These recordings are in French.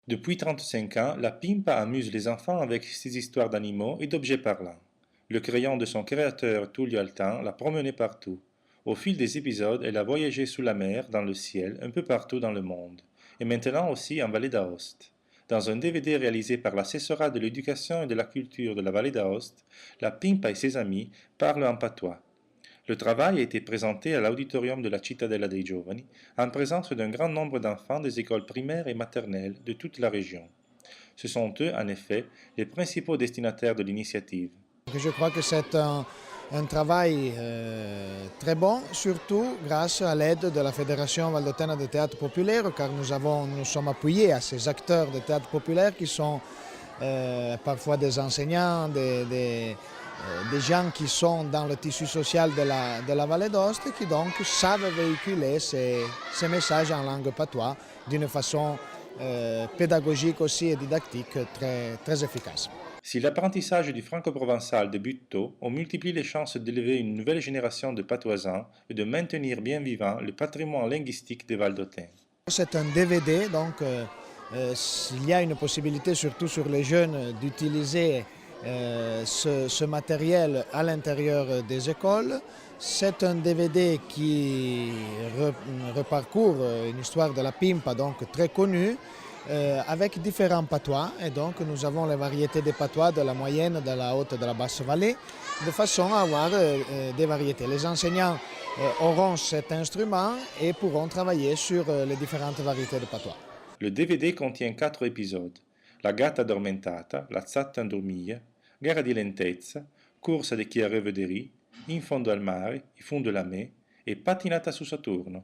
Depuis 35 ans, la Pimpa amuse les enfants avec ses histoires d'animaux et d'objets parlants. Le crayon de son créateur Tullio Altan l'a promené partout. Au fil des épisodes, elle a voyagé sous la mer, dans le ciel, un peu partout dans le monde, et maintenant aussi en Vallée d'Aoste. Dans un DVD réalisé par l'assessorat de l'éducation et de la culture de la Vallée d'Aoste, la Pimpa et ses amis parlent en patois. Le travail a été présenté à l'auditorium de la Cittadella dei Giovani, en présence d'un grand nombre d'enfants des écoles primaires et maternelles de toute la région. Ce sont eux, en effet, les principaux destinataires de l'initiative. Je crois que c'est un travail très bon, surtout grâce à l'aide de la Fédération Valdôtaine de Théâtre Populaire, car nous sommes appuyés à ces acteurs de théâtre populaire qui sont parfois des enseignants, des gens qui sont dans le tissu social de la Vallée d'Aoste et qui donc savent véhiculer ces messages en langue patois d'une façon pédagogique aussi et didactique très efficace. Si l'apprentissage du franco-provençal débute tôt, on multiplie les chances d'élever une nouvelle génération de patoisans et de maintenir bien vivant le patrimoine linguistique des Valdôtains. C'est un DVD, donc il y a une possibilité, surtout sur les jeunes, d'utiliser ce matériel à l'intérieur des écoles. C'est un DVD qui reparcourt une histoire de la Pimpa, donc très connue, avec différents patois. Et donc nous avons les variétés des patois de la moyenne, de la haute et de la basse vallée, de façon à avoir des variétés. Les enseignants auront cet instrument et pourront travailler sur les différentes variétés de patois. Le DVD contient 4 épisodes: La gatta addormentata, La zatta in dormiglia, Gara di lentezza, Corsa di chi arriva di ri, In fondo al mare, I fondo la me et Patinata su Saturno,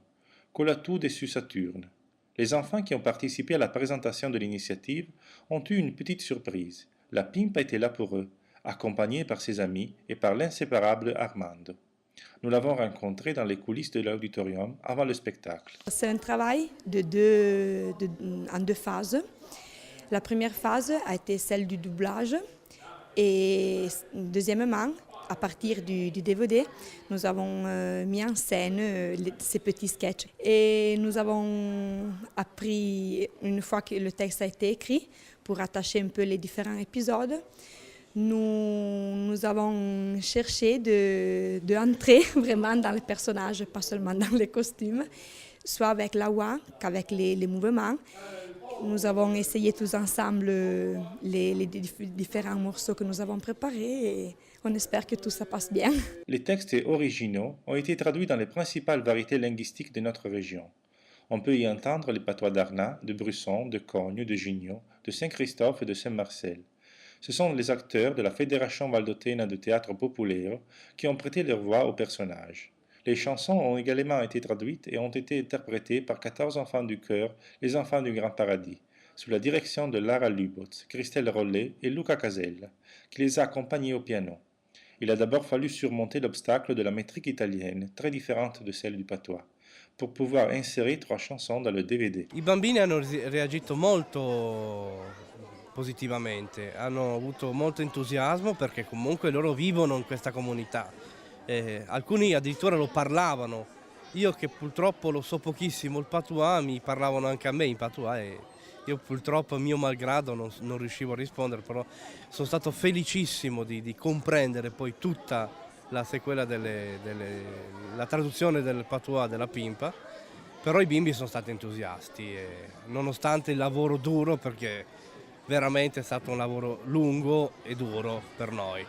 Colatude su Saturne. Les enfants qui ont participé à la présentation de l'initiative ont eu une petite surprise. La Pimpa était là pour eux, accompagnée par ses amis et par l'inséparable Armando. Nous l'avons rencontré dans les coulisses de l'auditorium avant le spectacle. C'est un travail en deux phases. La première phase a été celle du doublage et deuxièmement, à partir du DVD, nous avons mis en scène ces petits sketchs. Et nous avons appris, une fois que le texte a été écrit, pour attacher un peu les différents épisodes, nous avons cherché d'entrer vraiment dans les personnages, pas seulement dans les costumes, soit avec la voix qu'avec les mouvements. Nous avons essayé tous ensemble les différents morceaux que nous avons préparés et on espère que tout ça passe bien. Les textes originaux ont été traduits dans les principales variétés linguistiques de notre région. On peut y entendre les patois d'Arnat, de Brusson, de Cogne, de Gignot, de Saint-Christophe et de Saint-Marcel. Ce sont les acteurs de la Fédération Valdôtaine de Théâtre Populaire qui ont prêté leur voix aux personnages. Les chansons ont également été traduites et ont été interprétées par 14 enfants du chœur, les enfants du Grand Paradis, sous la direction de Lara Lubotz, Christelle Rollet et Luca Casella, qui les a accompagnés au piano. Il a d'abord fallu surmonter l'obstacle de la métrique italienne, très différente de celle du patois, pour pouvoir insérer 3 chansons dans le DVD. I bambini hanno reagito molto positivamente, hanno avuto molto entusiasmo perché comunque loro vivono in questa comunità. Alcuni addirittura lo parlavano. Io che purtroppo lo so pochissimo il patois, mi parlavano anche a me in patois e io purtroppo mio malgrado non riuscivo a rispondere, però sono stato felicissimo di comprendere poi tutta la sequela la traduzione del patois della Pimpa, però i bimbi sono stati entusiasti nonostante il lavoro duro, perché veramente è stato un lavoro lungo e duro per noi.